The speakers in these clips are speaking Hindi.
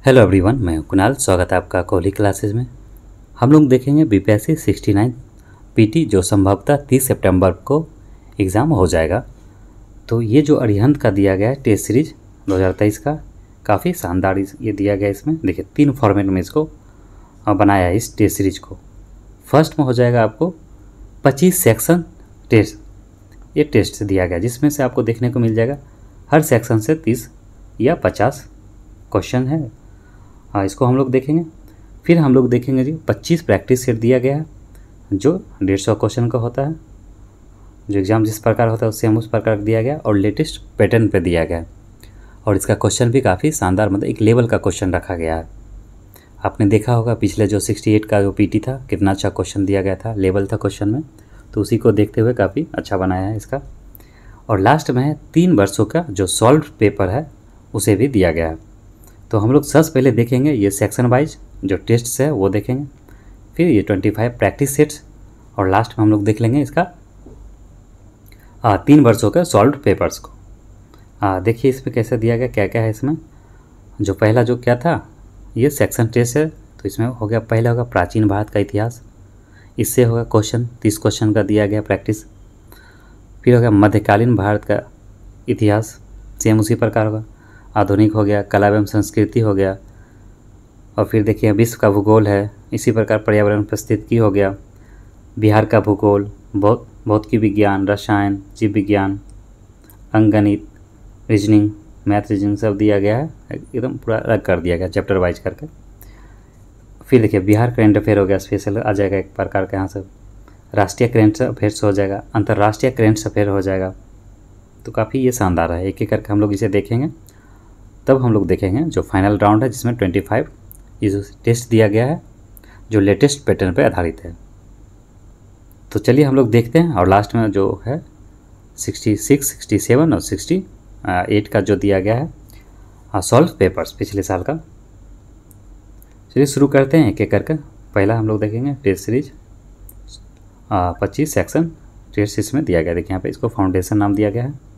हेलो एवरीवन, मैं हूं कुणाल। स्वागत है आपका कोहली क्लासेस में। हम लोग देखेंगे बीपीएससी 69 पीटी जो संभवतः 30 सितंबर को एग्ज़ाम हो जाएगा। तो ये जो अरिहंत का दिया गया है टेस्ट सीरीज 2023 का, काफ़ी शानदार ये दिया गया है। इसमें देखिए 3 फॉर्मेट में इसको बनाया है इस टेस्ट सीरीज को। फर्स्ट में हो जाएगा आपको 25 सेक्शन टेस्ट, ये टेस्ट से दिया गया जिसमें से आपको देखने को मिल जाएगा हर सेक्शन से 30 या 50 क्वेश्चन है। हाँ, इसको हम लोग देखेंगे। फिर हम लोग देखेंगे जी 25 प्रैक्टिस सेट दिया गया है जो 150 क्वेश्चन का होता है। जो एग्ज़ाम जिस प्रकार होता है उससे हम उस प्रकार दिया गया और लेटेस्ट पैटर्न पे दिया गया है। और इसका क्वेश्चन भी काफ़ी शानदार, मतलब एक लेवल का क्वेश्चन रखा गया है। आपने देखा होगा पिछले जो 68 का जो पीटी था कितना अच्छा क्वेश्चन दिया गया था, लेवल था क्वेश्चन में। तो उसी को देखते हुए काफ़ी अच्छा बनाया है इसका। और लास्ट में है 3 वर्षों का जो सॉल्व पेपर है उसे भी दिया गया है। तो हम लोग सबसे पहले देखेंगे ये सेक्शन वाइज जो टेस्ट्स है वो देखेंगे, फिर ये 25 प्रैक्टिस सेट्स, और लास्ट में हम लोग देख लेंगे इसका 3 वर्षों के सॉल्व पेपर्स को। देखिए इसमें कैसे दिया गया, क्या क्या है इसमें। जो पहला जो क्या था, ये सेक्शन टेस्ट है। तो इसमें हो गया, पहला होगा प्राचीन भारत का इतिहास, इससे होगा क्वेश्चन 30 क्वेश्चन का दिया गया प्रैक्टिस। फिर हो गया मध्यकालीन भारत का इतिहास, सेम उसी प्रकार होगा। आधुनिक हो गया, कला एवं संस्कृति हो गया। और फिर देखिए विश्व का भूगोल है, इसी प्रकार पर्यावरण पारिस्थितिकी हो गया, बिहार का भूगोल, भौतिकी विज्ञान, रसायन, जीव विज्ञान, अंकगणित, रीजनिंग, मैथ रीजनिंग सब दिया गया है, एकदम पूरा अलग कर दिया गया चैप्टर वाइज करके। फिर देखिए बिहार करेंट अफेयर हो गया, स्पेशल आ जाएगा एक प्रकार का यहाँ से। राष्ट्रीय करेंट अफेयर्स हो जाएगा, अंतर्राष्ट्रीय करेंट अफेयर हो जाएगा। तो काफ़ी ये शानदार है, एक एक करके हम लोग इसे देखेंगे। तब हम लोग देखेंगे जो फाइनल राउंड है जिसमें 25 ये जो टेस्ट दिया गया है जो लेटेस्ट पैटर्न पर आधारित है। तो चलिए हम लोग देखते हैं। और लास्ट में जो है 66, 67 और 68 का जो दिया गया है सॉल्व पेपर्स पिछले साल का। चलिए शुरू करते हैं एक एक करके। पहला हम लोग देखेंगे टेस्ट सीरीज 25 सेक्शन टेस्ट इसमें दिया गया। देखिए यहाँ पे इसको फाउंडेशन नाम दिया गया है।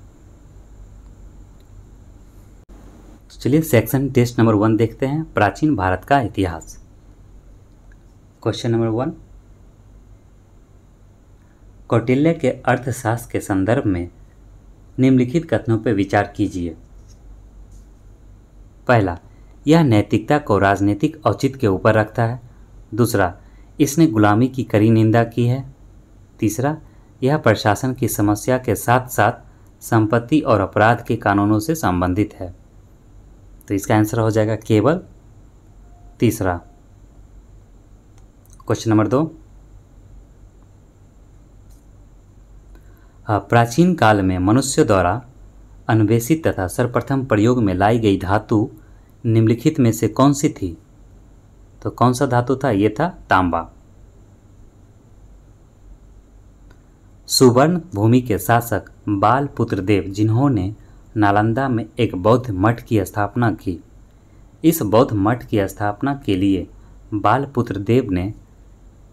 चलिए सेक्शन टेस्ट नंबर 1 देखते हैं, प्राचीन भारत का इतिहास। क्वेश्चन नंबर 1, कौटिल्य के अर्थशास्त्र के संदर्भ में निम्नलिखित कथनों पर विचार कीजिए। पहला, यह नैतिकता को राजनीतिक औचित्य के ऊपर रखता है। दूसरा, इसने गुलामी की कड़ी निंदा की है। तीसरा, यह प्रशासन की समस्या के साथ साथ संपत्ति और अपराध के कानूनों से संबंधित है। तो इसका आंसर हो जाएगा केवल तीसरा। क्वेश्चन नंबर 2, प्राचीन काल में मनुष्य द्वारा अन्वेषित तथा सर्वप्रथम प्रयोग में लाई गई धातु निम्नलिखित में से कौन सी थी। तो कौन सा धातु था, ये था तांबा। सुवर्ण भूमि के शासक बालपुत्र देव जिन्होंने नालंदा में एक बौद्ध मठ की स्थापना की, इस बौद्ध मठ की स्थापना के लिए बालपुत्र देव ने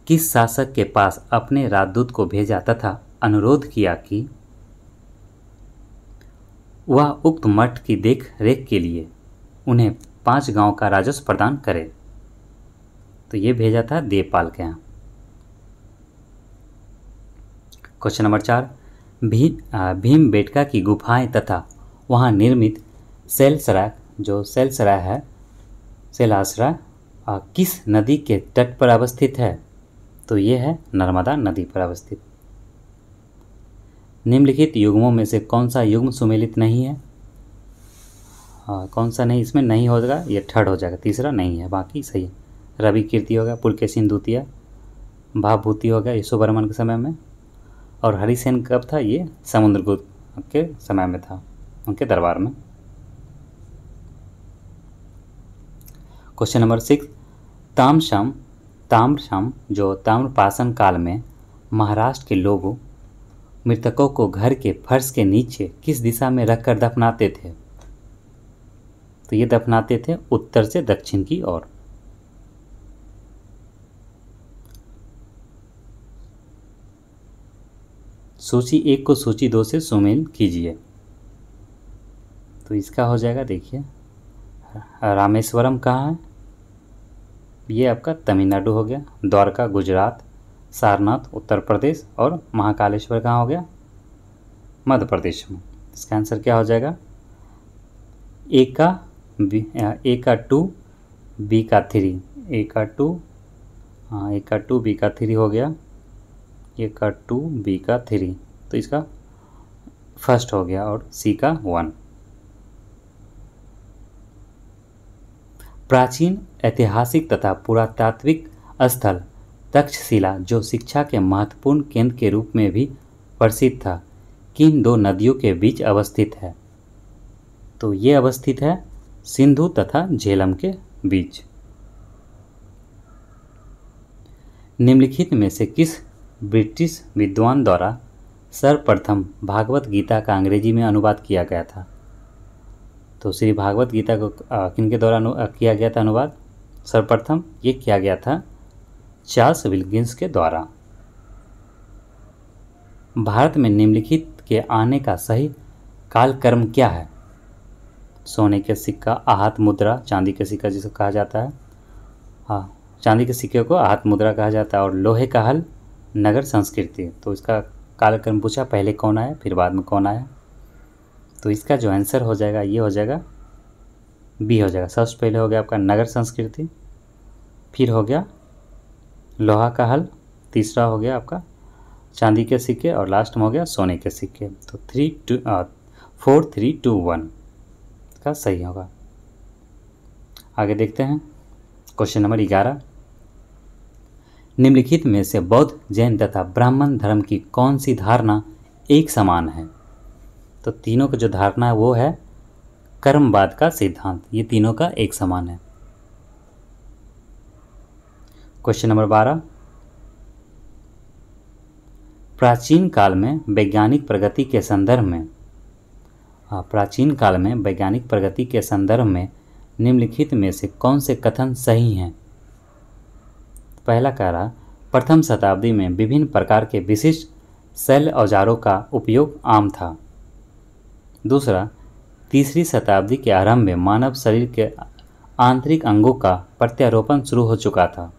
किस शासक के पास अपने राजदूत को भेजा तथा अनुरोध किया कि वह उक्त मठ की देख रेख के लिए उन्हें 5 गांव का राजस्व प्रदान करे। तो ये भेजा था देवपाल के यहाँ। क्वेश्चन नंबर 4, भीमबेटका की गुफाएं तथा वहाँ निर्मित शैलसराय, जो शैलसराय है, शैलासराय किस नदी के तट पर अवस्थित है। तो ये है नर्मदा नदी पर अवस्थित। निम्नलिखित युग्मों में से कौन सा युग्म सुमेलित नहीं है। कौन सा नहीं, इसमें नहीं हो जाएगा, ये थर्ड हो जाएगा, तीसरा नहीं है, बाकी सही है। रवि कीर्ति हो गया, पुलकेशिन द्वितीय, भाभूति हो गया यशोवर्मन के समय में, और हरिसेन कब था, ये समुद्रगुप्त के समय में था, उनके दरबार में। क्वेश्चन नंबर 6, ताम्रशम जो ताम्रपाषाण काल में महाराष्ट्र के लोग मृतकों को घर के फर्श के नीचे किस दिशा में रखकर दफनाते थे। तो ये दफनाते थे उत्तर से दक्षिण की ओर। सूची 1 को सूची 2 से सुमेल कीजिए। तो इसका हो जाएगा, देखिए रामेश्वरम कहाँ है? ये आपका तमिलनाडु हो गया। द्वारका गुजरात, सारनाथ उत्तर प्रदेश और महाकालेश्वर कहाँ हो गया? मध्य प्रदेश में। इसका आंसर क्या हो जाएगा? ए का 2, बी का 3, ए का 2, हाँ ए का 2 बी का 3 हो गया, ए का 2 बी का 3, तो इसका फर्स्ट हो गया और सी का 1। प्राचीन ऐतिहासिक तथा पुरातात्विक स्थल तक्षशिला, जो शिक्षा के महत्वपूर्ण केंद्र के रूप में भी प्रसिद्ध था, किन दो नदियों के बीच अवस्थित है? तो ये अवस्थित है सिंधु तथा झेलम के बीच। निम्नलिखित में से किस ब्रिटिश विद्वान द्वारा सर्वप्रथम भागवत गीता का अंग्रेजी में अनुवाद किया गया था? तो श्री भागवत गीता को किनके द्वारा किया गया था अनुवाद? सर्वप्रथम ये किया गया था चार्ल्स विल्किंस के द्वारा। भारत में निम्नलिखित के आने का सही कालक्रम क्या है? सोने के सिक्का, आहत मुद्रा, चांदी के सिक्का जिसे कहा जाता है, हाँ चांदी के सिक्के को आहत मुद्रा कहा जाता है, और लोहे का हल नगर संस्कृति। तो इसका कालक्रम पूछा, पहले कौन आया फिर बाद में कौन आया? तो इसका जो आंसर हो जाएगा ये हो जाएगा बी हो जाएगा। सबसे पहले हो गया आपका नगर संस्कृति, फिर हो गया लोहा का हल, तीसरा हो गया आपका चांदी के सिक्के, और लास्ट में हो गया सोने के सिक्के। तो 4 3 2 1 का सही होगा। आगे देखते हैं क्वेश्चन नंबर 11। निम्नलिखित में से बौद्ध, जैन तथा ब्राह्मण धर्म की कौन सी धारणा एक समान है? तो तीनों का जो धारणा है वो है कर्मवाद का सिद्धांत, ये तीनों का एक समान है। Question number 12। प्राचीन काल में वैज्ञानिक प्रगति के संदर्भ में निम्नलिखित में से कौन से कथन सही हैं? पहला कह रहा, प्रथम शताब्दी में विभिन्न प्रकार के विशिष्ट शैल औजारों का उपयोग आम था। दूसरा, तीसरी शताब्दी के आरंभ में मानव शरीर के आंतरिक अंगों का प्रत्यारोपण शुरू हो चुका था।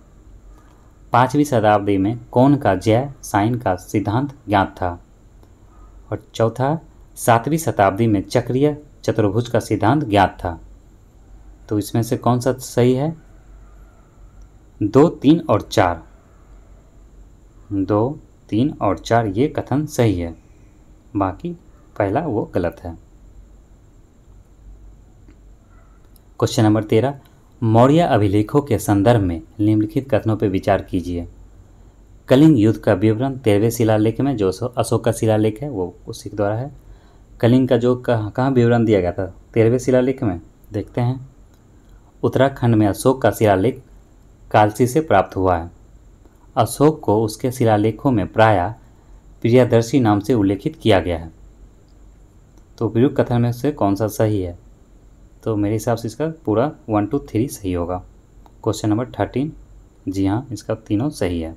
पाँचवीं शताब्दी में कौन का ज्या साइन का सिद्धांत ज्ञात था। और चौथा, सातवीं शताब्दी में चक्रीय चतुर्भुज का सिद्धांत ज्ञात था। तो इसमें से कौन सा सही है? 2, 3 और 4। 2, 3 और 4 ये कथन सही है, बाकी पहला वो गलत है। Question number 13। मौर्य अभिलेखों के संदर्भ में निम्नलिखित कथनों पर विचार कीजिए। कलिंग युद्ध का विवरण 13वें शिलालेख में, जो अशोक का शिलालेख है वो उसी के द्वारा है। कलिंग का जो कहाँ विवरण दिया गया था? 13वें शिलालेख में। देखते हैं, उत्तराखंड में अशोक का शिलालेख कालसी से प्राप्त हुआ है। अशोक को उसके शिलालेखों में प्रायः प्रियदर्शी नाम से उल्लेखित किया गया है। तो उपयुक्त कथन में से कौन सा सही है? तो मेरे हिसाब से इसका पूरा 1 2 3 सही होगा। क्वेश्चन नंबर 13, जी हाँ इसका तीनों सही है।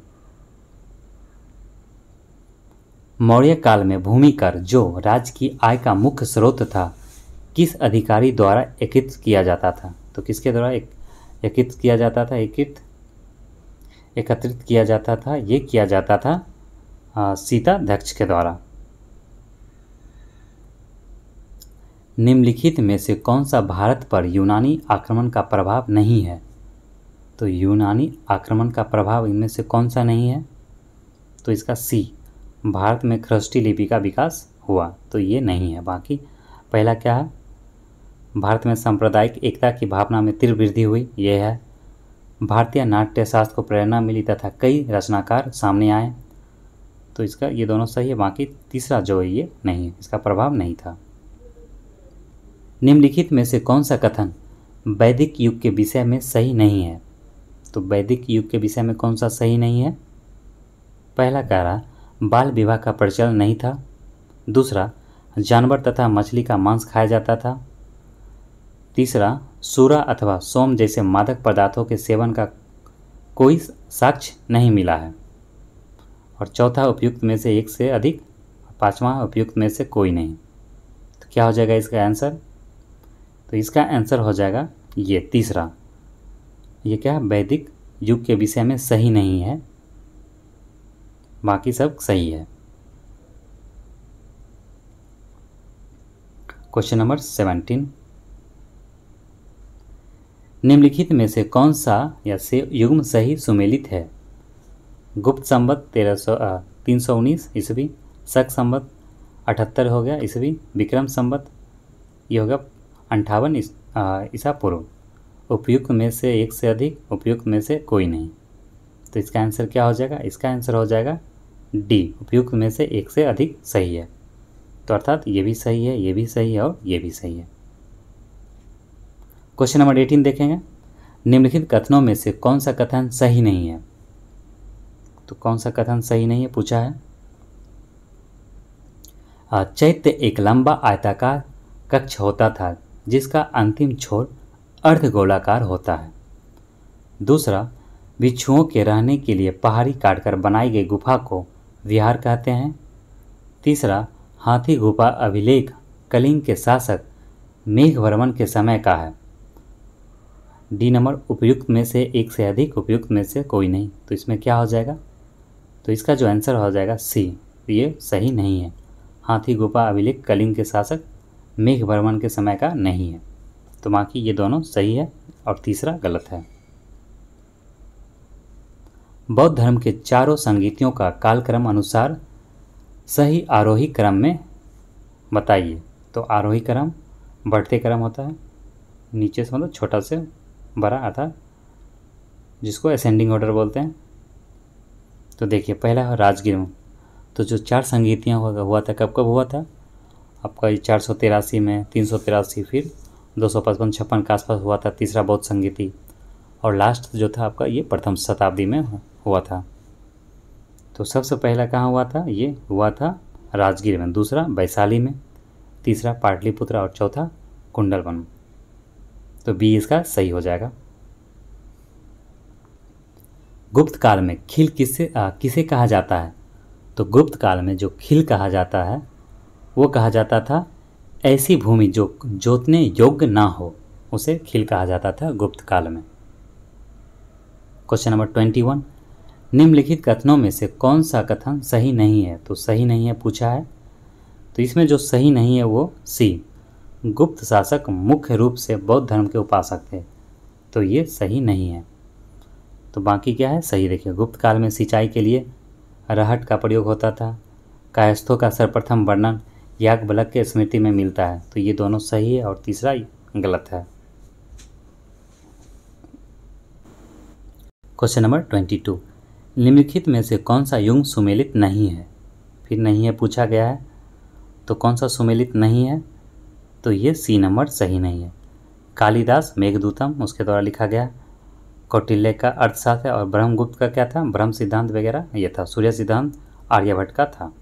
मौर्य काल में भूमि कर, जो राज्य की आय का मुख्य स्रोत था, किस अधिकारी द्वारा एकत्रित किया जाता था? तो किसके द्वारा एकत्रित किया जाता था? एकत्रित किया जाता था, ये किया जाता था सीताध्यक्ष के द्वारा। निम्नलिखित में से कौन सा भारत पर यूनानी आक्रमण का प्रभाव नहीं है? तो यूनानी आक्रमण का प्रभाव इनमें से कौन सा नहीं है? तो इसका सी, भारत में ख्रस्टी लिपि का विकास हुआ, तो ये नहीं है। बाकी पहला क्या है? भारत में सांप्रदायिक एकता की भावना में तीव्र वृद्धि हुई, ये है। भारतीय नाट्य शास्त्र को प्रेरणा मिली तथा कई रचनाकार सामने आए, तो इसका ये दोनों सही है। बाकी तीसरा जो है ये नहीं है, इसका प्रभाव नहीं था। निम्नलिखित में से कौन सा कथन वैदिक युग के विषय में सही नहीं है? तो वैदिक युग के विषय में कौन सा सही नहीं है? पहला कह रहा, बाल विवाह का प्रचलन नहीं था। दूसरा, जानवर तथा मछली का मांस खाया जाता था। तीसरा, सूरा अथवा सोम जैसे मादक पदार्थों के सेवन का कोई साक्ष्य नहीं मिला है। और चौथा, उपयुक्त में से एक से अधिक। पांचवा, उपयुक्त में से कोई नहीं। तो क्या हो जाएगा इसका आंसर? तो इसका आंसर हो जाएगा ये तीसरा, ये क्या है, वैदिक युग के विषय में सही नहीं है, बाकी सब सही है। क्वेश्चन नंबर 17, निम्नलिखित में से कौन सा या से युग्म सही सुमेलित है? गुप्त संवत 319 ईस्वी, शक संवत 78 हो गया ईस्वी, विक्रम संवत ये होगा 58 ईसा पूर्व। उपयुक्त में से एक से अधिक, उपयुक्त में से कोई नहीं। तो इसका आंसर क्या हो जाएगा? इसका आंसर हो जाएगा डी, उपयुक्त में से एक से अधिक सही है। तो अर्थात ये भी सही है, ये भी सही है और ये भी सही है। क्वेश्चन नंबर 18 देखेंगे, निम्नलिखित कथनों में से कौन सा कथन सही नहीं है? तो कौन सा कथन सही नहीं है पूछा है। चैत्य एक लंबा आयताकार कक्ष होता था जिसका अंतिम छोर अर्धगोलाकार होता है। दूसरा, बिच्छुओं के रहने के लिए पहाड़ी काटकर बनाई गई गुफा को विहार कहते हैं। तीसरा, हाथी गुफा अभिलेख कलिंग के शासक मेघवर्मन के समय का है। डी नंबर, उपयुक्त में से एक से अधिक, उपयुक्त में से कोई नहीं। तो इसमें क्या हो जाएगा? तो इसका जो आंसर हो जाएगा सी, ये सही नहीं है। हाथी गुफा अभिलेख कलिंग के शासक मेघवर्मन के समय का नहीं है। तो बाकी ये दोनों सही है और तीसरा गलत है। बौद्ध धर्म के चारों संगीतियों का कालक्रम अनुसार सही आरोही क्रम में बताइए। तो आरोही क्रम बढ़ते क्रम होता है, नीचे से मतलब छोटा से बड़ा, अर्थात जिसको असेंडिंग ऑर्डर बोलते हैं। तो देखिए, पहला है राजगीर। तो जो 4 संगीतियाँ हुआ था, कब कब हुआ था आपका? ये 483 में, 383, फिर 255-56 के आसपास हुआ था तीसरा बौद्ध संगीति, और लास्ट जो था आपका ये प्रथम शताब्दी में हुआ था। तो सबसे पहला कहाँ हुआ था? ये हुआ था राजगीर में, दूसरा वैशाली में, तीसरा पाटलिपुत्र और चौथा कुंडलवन। तो बी इसका सही हो जाएगा। गुप्त काल में खील किसे कहा जाता है? तो गुप्त काल में जो खील कहा जाता है वो कहा जाता था ऐसी भूमि जो जोतने योग्य ना हो, उसे खील कहा जाता था गुप्त काल में। क्वेश्चन नंबर 21, निम्नलिखित कथनों में से कौन सा कथन सही नहीं है? तो सही नहीं है पूछा है। तो इसमें जो सही नहीं है वो सी, गुप्त शासक मुख्य रूप से बौद्ध धर्म के उपासक थे। तो ये सही नहीं है। तो बाकी क्या है सही? देखिए, गुप्त काल में सिंचाई के लिए रहट का प्रयोग होता था। कायस्थों का सर्वप्रथम वर्णन याज्ञवल्क्य के स्मृति में मिलता है। तो ये दोनों सही है और तीसरा गलत है। क्वेश्चन नंबर 22, निम्नलिखित में से कौन सा युग्म सुमेलित नहीं है? फिर नहीं है पूछा गया है, तो कौन सा सुमेलित नहीं है? तो ये सी नंबर सही नहीं है। कालिदास मेघदूतम उसके द्वारा लिखा गया, कौटिल्य का अर्थशास्त्र और ब्रह्मगुप्त का क्या था? ब्रह्म सिद्धांत वगैरह ये था, सूर्य सिद्धांत आर्यभट्ट का था।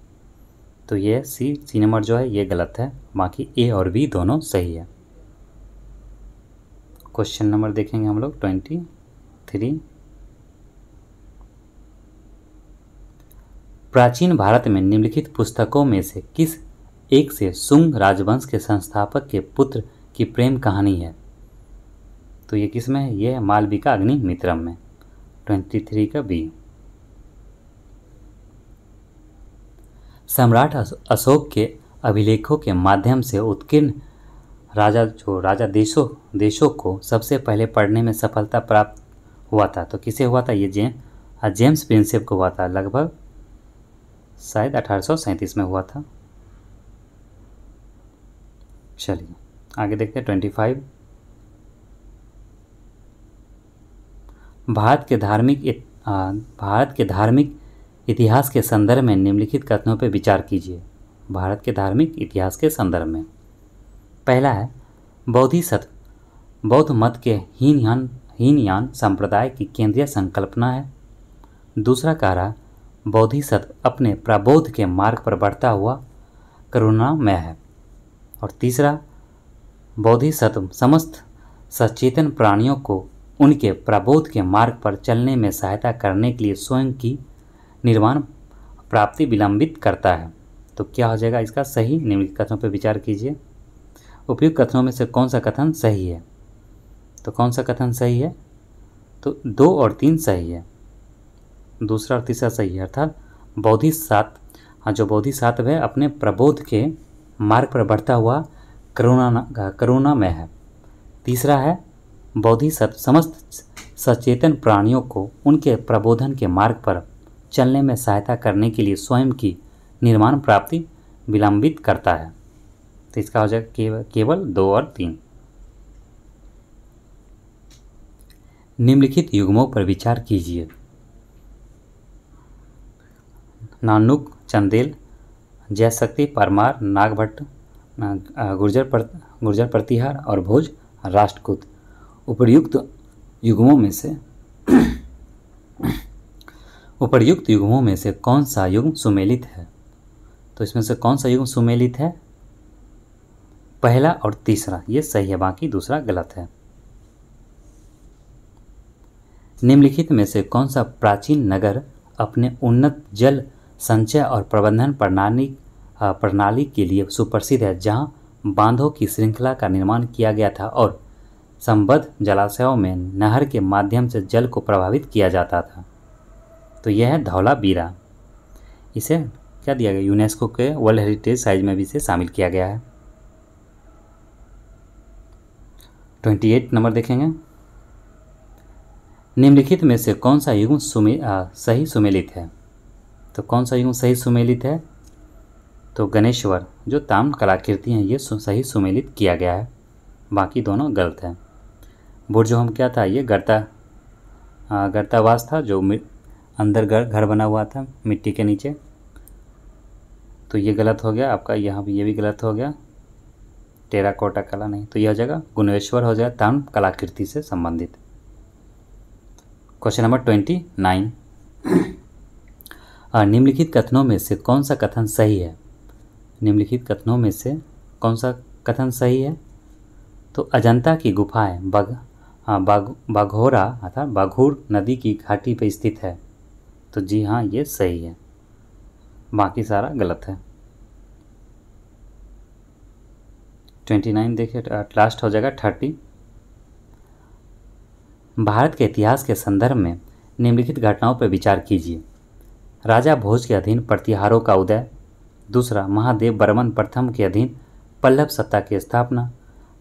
तो ये सी नंबर जो है ये गलत है, बाकी ए और बी दोनों सही है। क्वेश्चन नंबर देखेंगे हम लोग 23, प्राचीन भारत में निम्नलिखित पुस्तकों में से किस एक से शुंग राजवंश के संस्थापक के पुत्र की प्रेम कहानी है? तो ये किस में है? ये मालविका अग्निमित्रम में। 23 का बी। सम्राट अशोक के अभिलेखों के माध्यम से उत्कीर्ण राजा देशों को सबसे पहले पढ़ने में सफलता प्राप्त हुआ था। तो किसे हुआ था? ये जेम्स प्रिंसेप को हुआ था, लगभग शायद 1837 में हुआ था। चलिए आगे देखते हैं 25, भारत के धार्मिक इतिहास के संदर्भ में निम्नलिखित कथनों पर विचार कीजिए। भारत के धार्मिक इतिहास के संदर्भ में पहला है, बोधिसत्व बौद्ध मत के हीनयान संप्रदाय की केंद्रीय संकल्पना है। दूसरा कह रहा, बोधिसत्व अपने प्रबोध के मार्ग पर बढ़ता हुआ करुणामय है। और तीसरा, बोधिसत्व समस्त सचेतन प्राणियों को उनके प्रबोध के मार्ग पर चलने में सहायता करने के लिए स्वयं की निर्वाण प्राप्ति विलंबित करता है। तो क्या हो जाएगा इसका सही? निम्नलिखित कथनों पर विचार कीजिए। उपयुक्त कथनों में से कौन सा कथन सही है? तो कौन सा कथन सही है? तो 2 और 3 सही है, दूसरा और तीसरा सही है। अर्थात बोधिसत्व, जो बोधिसत्व है अपने प्रबोध के मार्ग पर बढ़ता हुआ करुणामय है। तीसरा है बोधिसत्व समस्त सचेतन प्राणियों को उनके प्रबोधन के मार्ग पर चलने में सहायता करने के लिए स्वयं की निर्माण प्राप्ति विलंबित करता है। तो इसका हो जाएगा केवल 2 और 3। निम्नलिखित युग्मों पर विचार कीजिए। नानुक, चंदेल, जयशक्ति, परमार, नागभट्ट, गुर्जर प्रतिहार और भोज राष्ट्रकूट। उपर्युक्त युग्मों में से कौन सा युग्म सुमेलित है? तो इसमें से कौन सा युग्म सुमेलित है? पहला और तीसरा, ये सही है, बाकी दूसरा गलत है। निम्नलिखित में से कौन सा प्राचीन नगर अपने उन्नत जल संचय और प्रबंधन प्रणाली के लिए सुप्रसिद्ध है, जहां बांधों की श्रृंखला का निर्माण किया गया था और संबद्ध जलाशयों में नहर के माध्यम से जल को प्रभावित किया जाता था? तो यह है धौलावीरा। इसे क्या दिया गया? यूनेस्को के वर्ल्ड हेरिटेज साइट में भी इसे शामिल किया गया है। 28 नंबर देखेंगे। निम्नलिखित में से कौन सा युग्म सही सुमेलित है? तो कौन सा युग्म सही सुमेलित है? तो गणेश्वर, जो ताम्र कलाकृति हैं, ये सही सुमेलित किया गया है, बाकी दोनों गलत हैं। बुर्जोहम क्या था? ये गर्तावास था, जो अंदर घर बना हुआ था मिट्टी के नीचे। तो ये गलत हो गया आपका, यहाँ भी ये भी गलत हो गया। टेराकोटा कला नहीं, तो यह हो जाएगा गुणेश्वर, हो जाएगा ताम्र कलाकृति से संबंधित। Question number 29। निम्नलिखित कथनों में से कौन सा कथन सही है? निम्नलिखित कथनों में से कौन सा कथन सही है? तो अजंता की गुफाएं बाघोरा अर्थात बाघूर नदी की घाटी पर स्थित है। तो जी हाँ, ये सही है, बाकी सारा गलत है। 29 देखिए, लास्ट हो जाएगा 30। भारत के इतिहास के संदर्भ में निम्नलिखित घटनाओं पर विचार कीजिए। राजा भोज के अधीन प्रतिहारों का उदय। दूसरा, महादेव वर्मन प्रथम के अधीन पल्लव सत्ता की स्थापना।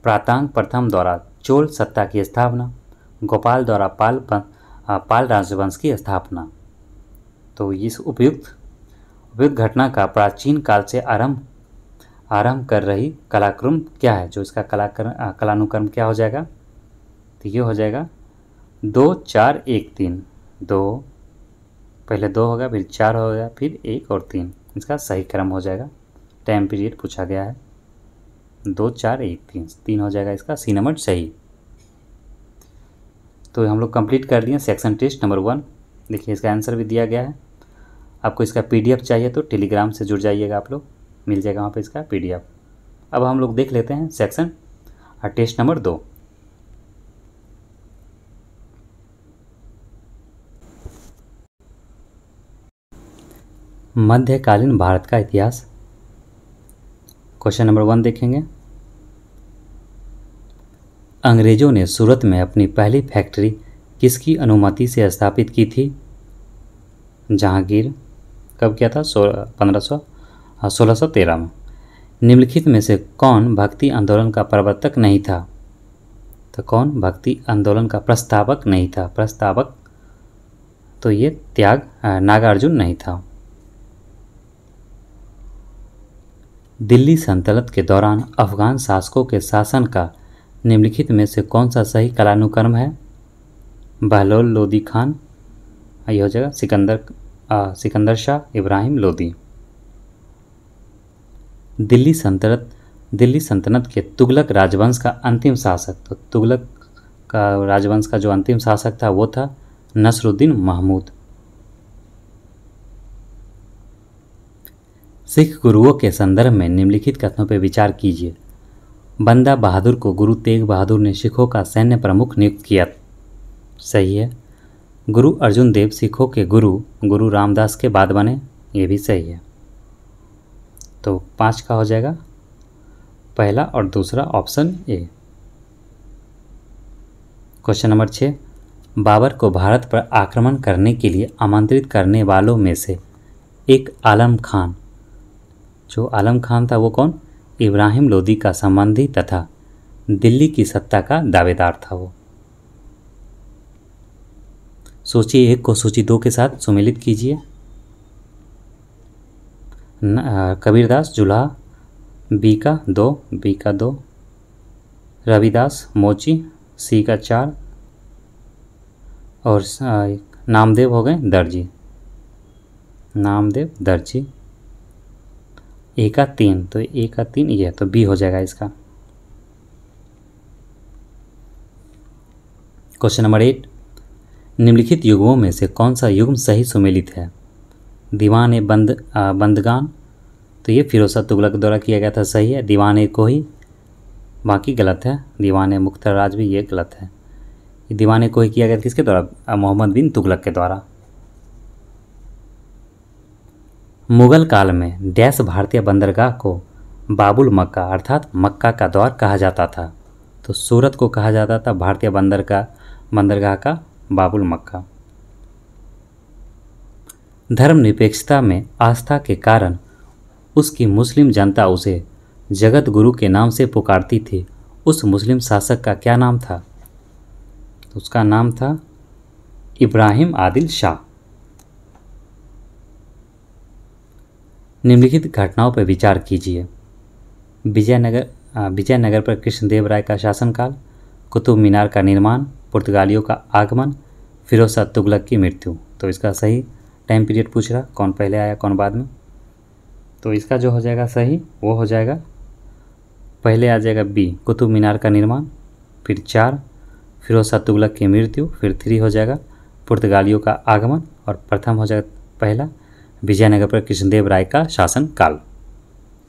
प्रातांग प्रथम द्वारा चोल सत्ता की स्थापना। गोपाल द्वारा पाल राजवंश की स्थापना। तो इस उपयुक्त घटना का प्राचीन काल से आरंभ कर रही कलाक्रम क्या है? जो इसका कलानुक्रम क्या हो जाएगा? तो ये हो जाएगा 2 4 1 3। 2 पहले 2 होगा, फिर 4 होगा, फिर 1 और 3। इसका सही क्रम हो जाएगा। टाइम पीरियड पूछा गया है। 2 4 1 3 3 हो जाएगा इसका सी नंबर सही। तो हम लोग कंप्लीट कर लिए सेक्शन टेस्ट नंबर 1। देखिए इसका आंसर भी दिया गया है। आपको इसका PDF चाहिए तो टेलीग्राम से जुड़ जाइएगा, आप लोग मिल जाएगा वहाँ पे इसका PDF। अब हम लोग देख लेते हैं सेक्शन टेस्ट नंबर 2। मध्यकालीन भारत का इतिहास। क्वेश्चन नंबर 1 देखेंगे। अंग्रेजों ने सूरत में अपनी पहली फैक्ट्री किसकी अनुमति से स्थापित की थी? जहांगीर। कब किया था? 1613 में। निम्नलिखित में से कौन भक्ति आंदोलन का प्रवर्तक नहीं था? तो कौन भक्ति आंदोलन का प्रस्तावक नहीं था? प्रस्तावक, तो ये नागार्जुन नहीं था। दिल्ली सल्तनत के दौरान अफगान शासकों के शासन का निम्नलिखित में से कौन सा सही कालानुक्रम है? बहलोल लोदी खान, ये हो जाएगा सिकंदर शाह इब्राहिम लोदी। दिल्ली सल्तनत के तुगलक राजवंश का अंतिम शासक, तो तुगलक का राजवंश का जो अंतिम शासक था वो था नसरुद्दीन महमूद। सिख गुरुओं के संदर्भ में निम्नलिखित कथनों पर विचार कीजिए। बंदा बहादुर को गुरु तेग बहादुर ने सिखों का सैन्य प्रमुख नियुक्त किया। सही है। गुरु अर्जुन देव सिखों के गुरु रामदास के बाद बने। ये भी सही है। तो 5 का हो जाएगा पहला और दूसरा option A. Question number 6, Babur को भारत पर आक्रमण करने के लिए आमंत्रित करने वालों में से एक आलम खान, जो आलम खान था वो कौन? इब्राहिम लोदी का संबंधी तथा दिल्ली की सत्ता का दावेदार था वो। सूची 1 को सूची 2 के साथ सुमेलित कीजिए। कबीरदास जुल्हा बी का 2, रविदास मोची सी का 4 और नामदेव हो गए दर्जी, नामदेव दर्जी ए का 3, तो ए का 3 ये तो बी हो जाएगा इसका। क्वेश्चन नंबर 8, निम्नलिखित युगों में से कौन सा युग्म सही सुमेलित है? दीवान बंदगान, तो ये फिरोज शाह तुगलक द्वारा किया गया था, सही है। दीवान कोही बाकी गलत है, दीवान मुख्तार राज भी ये गलत है। दीवान कोही किया गया किसके द्वारा? मोहम्मद बिन तुगलक के द्वारा। मुगल काल में डैश भारतीय बंदरगाह को बाबुल मक्का अर्थात मक्का का द्वार कहा जाता था, तो सूरत को कहा जाता था भारतीय बंदरगाह का बाबुल मक्का। धर्मनिरपेक्षता में आस्था के कारण उसकी मुस्लिम जनता उसे जगत गुरु के नाम से पुकारती थी। उस मुस्लिम शासक का क्या नाम था? उसका नाम था इब्राहिम आदिल शाह। निम्नलिखित घटनाओं पर विचार कीजिए। विजयनगर पर कृष्णदेव राय का शासनकाल, कुतुब मीनार का निर्माण, पुर्तगालियों का आगमन, फिरोज शाह तुगलक की मृत्यु। तो इसका सही टाइम पीरियड पूछ रहा, कौन पहले आया कौन बाद में। तो इसका जो हो जाएगा सही वो हो जाएगा, पहले आ जाएगा बी कुतुब मीनार का निर्माण, फिर 4 फिरोज शाह तुगलक की मृत्यु, फिर 3 हो जाएगा पुर्तगालियों का आगमन, और प्रथम हो जाएगा पहला विजयनगर पर कृष्णदेव राय का शासनकाल।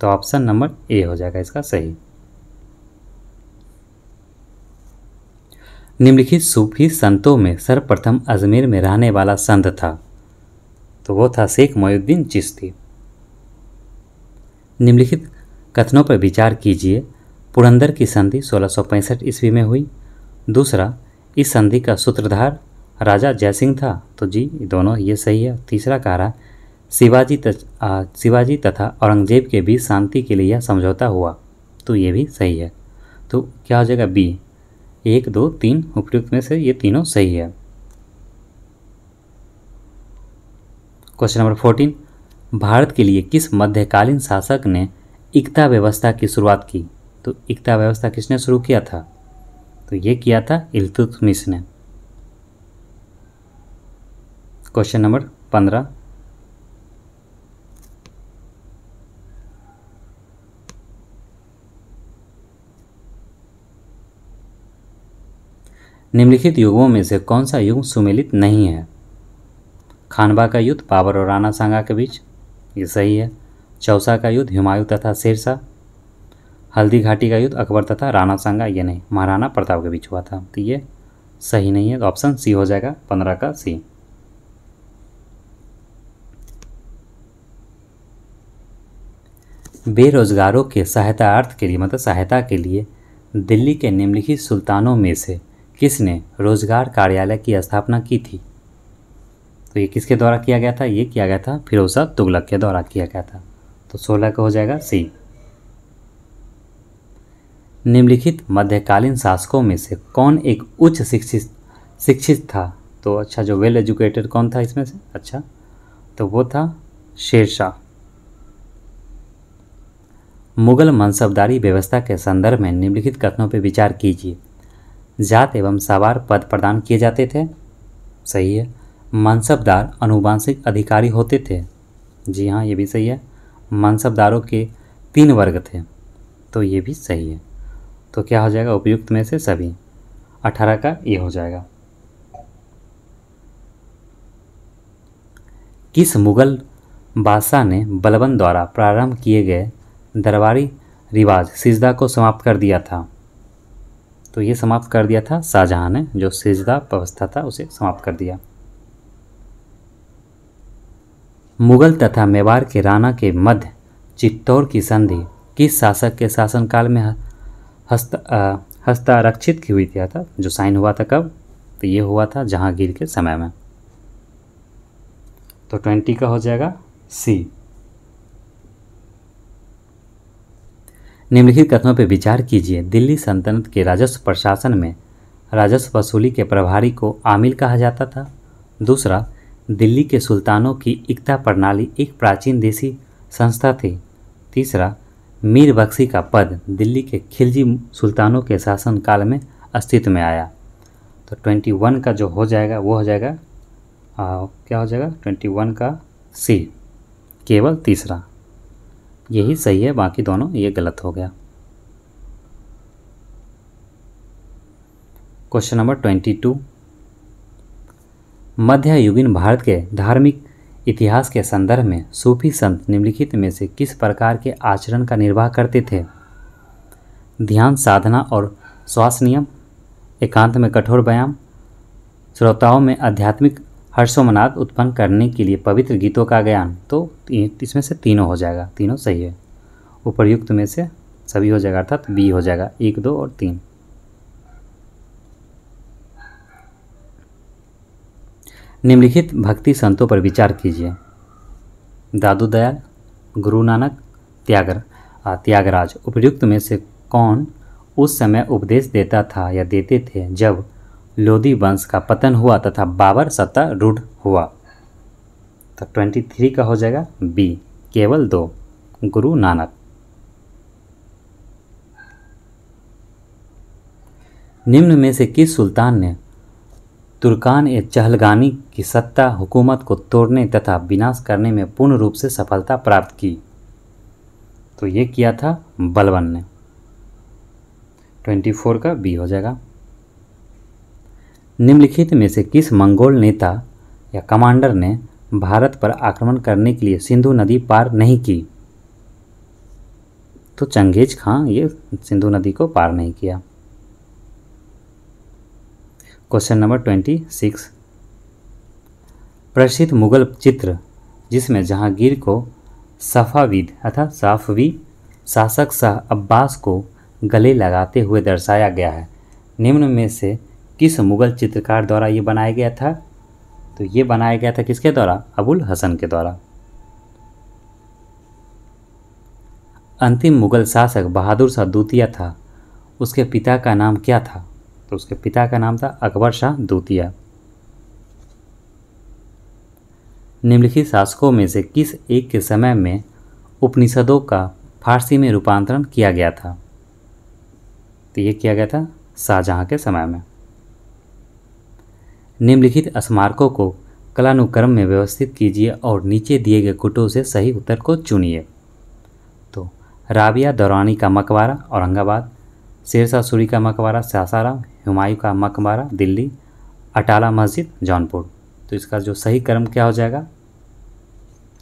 तो ऑप्शन नंबर ए हो जाएगा इसका सही। निम्नलिखित सूफी संतों में सर्वप्रथम अजमेर में रहने वाला संत था, तो वो था शेख मोइनुद्दीन चिश्ती। निम्नलिखित कथनों पर विचार कीजिए। पुरंदर की संधि 1665 ईस्वी में हुई। दूसरा, इस संधि का सूत्रधार राजा जयसिंह था, तो जी दोनों ये सही है। तीसरा कह रहा शिवाजी तथा औरंगजेब के बीच शांति के लिए यह समझौता हुआ, तो ये भी सही है। तो क्या हो जाएगा बी 1, 2, 3 उपयुक्त में से ये तीनों सही है। क्वेश्चन नंबर 14, भारत के लिए किस मध्यकालीन शासक ने इक्ता व्यवस्था की शुरुआत की? तो इक्ता व्यवस्था किसने शुरू किया था? तो ये किया था इल्तुतमिश ने। क्वेश्चन नंबर 15, निम्नलिखित युगों में से कौन सा युग सुमेलित नहीं है? खानवा का युद्ध बाबर और राणा सांगा के बीच, ये सही है। चौसा का युद्ध हुमायूं तथा शेरशाह, हल्दी घाटी का युद्ध अकबर तथा राणा सांगा, ये नहीं, महाराणा प्रताप के बीच हुआ था, तो ये सही नहीं है। तो ऑप्शन सी हो जाएगा 15 का सी। बेरोजगारों के सहायतार्थ के लिए मतलब सहायता के लिए दिल्ली के निम्नलिखित सुल्तानों में से किसने रोजगार कार्यालय की स्थापना की थी? तो ये किसके द्वारा किया गया था? ये किया गया था फिरोज शाह तुगलक के द्वारा किया गया था। तो 16 का हो जाएगा सी। निम्नलिखित मध्यकालीन शासकों में से कौन एक उच्च शिक्षित था? तो अच्छा, जो वेल एजुकेटेड कौन था इसमें से? अच्छा, तो वो था शेरशाह। मुगल मनसबदारी व्यवस्था के संदर्भ में निम्नलिखित कथनों पर विचार कीजिए। जात एवं सवार पद प्रदान किए जाते थे, सही है। मनसबदार अनुवांशिक अधिकारी होते थे, जी हाँ ये भी सही है। मनसबदारों के 3 वर्ग थे, तो ये भी सही है। तो क्या हो जाएगा उपयुक्त में से सभी? 18 का ये हो जाएगा। किस मुगल बादशाह ने बलबन द्वारा प्रारंभ किए गए दरबारी रिवाज सिजदा को समाप्त कर दिया था? तो ये समाप्त कर दिया था शाहजहां ने, जो सिजदा व्यवस्था था उसे समाप्त कर दिया। मुगल तथा मेवाड़ के राणा के मध्य चित्तौड़ की संधि किस शासक के शासनकाल में हस्ताक्षरित की हुई थी, अर्थात जो साइन हुआ था कब, तो ये हुआ था जहांगीर के समय में। तो 20 का हो जाएगा सी। निम्नलिखित कथनों पर विचार कीजिए। दिल्ली सल्तनत के राजस्व प्रशासन में राजस्व वसूली के प्रभारी को आमिल कहा जाता था। दूसरा, दिल्ली के सुल्तानों की इक्ता प्रणाली एक प्राचीन देसी संस्था थी। तीसरा, मीर बख्शी का पद दिल्ली के खिलजी सुल्तानों के शासनकाल में अस्तित्व में आया। तो 21 का जो हो जाएगा वो हो जाएगा क्या हो जाएगा 21 का सी, केवल तीसरा यही सही है, बाकी दोनों ये गलत हो गया। क्वेश्चन नंबर 22, मध्ययुगीन भारत के धार्मिक इतिहास के संदर्भ में सूफी संत निम्नलिखित में से किस प्रकार के आचरण का निर्वाह करते थे? ध्यान साधना और श्वास नियम, एकांत में कठोर व्यायाम, श्रोताओं में आध्यात्मिक हर्षोन्माद उत्पन्न करने के लिए पवित्र गीतों का ज्ञान। तो इसमें से तीनों हो जाएगा, तीनों सही है। उपर्युक्त में से सभी हो जाएगा, अर्थात बी हो जाएगा, 1, 2 और 3। निम्नलिखित भक्ति संतों पर विचार कीजिए। दादू दयाल, गुरु नानक, त्यागराज। उपर्युक्त में से कौन उस समय उपदेश देता था या देते थे जब लोधी वंश का पतन हुआ तथा बाबर सत्तारूढ़ हुआ? तो 23 का हो जाएगा बी, केवल 2, गुरु नानक। निम्न में से किस सुल्तान ने तुर्कान ए चहलगानी की सत्ता हुकूमत को तोड़ने तथा विनाश करने में पूर्ण रूप से सफलता प्राप्त की? तो ये किया था बलबन ने। 24 का बी हो जाएगा। निम्नलिखित में से किस मंगोल नेता या कमांडर ने भारत पर आक्रमण करने के लिए सिंधु नदी पार नहीं की? तो चंगेज खां ये सिंधु नदी को पार नहीं किया। क्वेश्चन नंबर 26, प्रसिद्ध मुगल चित्र जिसमें जहांगीर को सफाविद अर्थात साफवी शासक शाह अब्बास को गले लगाते हुए दर्शाया गया है, निम्न में से किस मुगल चित्रकार द्वारा ये बनाया गया था? तो ये बनाया गया था किसके द्वारा? अबुल हसन के द्वारा। अंतिम मुगल शासक बहादुर शाह द्वितीय था, उसके पिता का नाम क्या था? तो उसके पिता का नाम था अकबर शाह द्वितीय। निम्नलिखित शासकों में से किस एक के समय में उपनिषदों का फारसी में रूपांतरण किया गया था? तो ये किया गया था शाहजहां के समय में। निम्नलिखित स्मारकों को कलानुक्रम में व्यवस्थित कीजिए और नीचे दिए गए कुटों से सही उत्तर को चुनिए। तो राबिया दौरानी का मकबरा औरंगाबाद, शेरशाह सूरी का मकबरा सासाराम, हुमायूं का मकबरा दिल्ली, अटाला मस्जिद जौनपुर। तो इसका जो सही क्रम क्या हो जाएगा?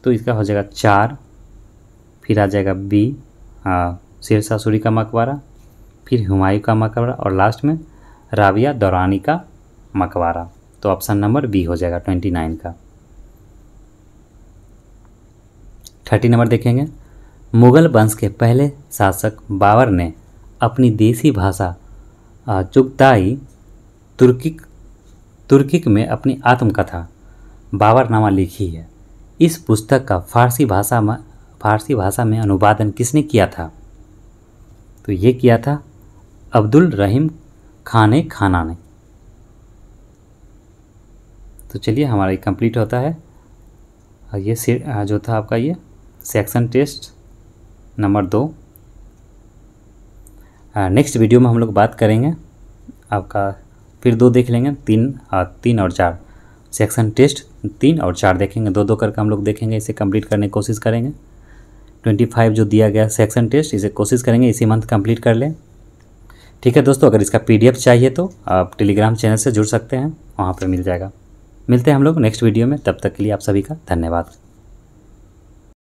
तो इसका हो जाएगा 4, फिर आ जाएगा बी शेरशाह सूरी का मकबरा, फिर हुमायूं का मकबरा और लास्ट में राबिया दौरानी का मकबरा। तो ऑप्शन नंबर बी हो जाएगा 29 का। 30 नंबर देखेंगे। मुगल वंश के पहले शासक बाबर ने अपनी देसी भाषा चुगताई तुर्किक में अपनी आत्मकथा बाबरनामा लिखी है। इस पुस्तक का फारसी भाषा में अनुवादन किसने किया था? तो ये किया था अब्दुल रहीम खान खाना ने। तो चलिए हमारा कंप्लीट होता है। ये जो था आपका ये section test number 2। Next video में हम लोग बात करेंगे आपका, फिर 2 देख लेंगे, 3 और 4 सेक्शन टेस्ट 3 और 4 देखेंगे, 2 करके हम लोग देखेंगे, इसे कंप्लीट करने की कोशिश करेंगे। 25 जो दिया गया सेक्शन टेस्ट, इसे कोशिश करेंगे इसी मंथ कंप्लीट कर लें। ठीक है दोस्तों, अगर इसका PDF चाहिए तो आप टेलीग्राम चैनल से जुड़ सकते हैं, वहाँ पर मिल जाएगा। मिलते हैं हम लोग नेक्स्ट वीडियो में, तब तक के लिए आप सभी का धन्यवाद।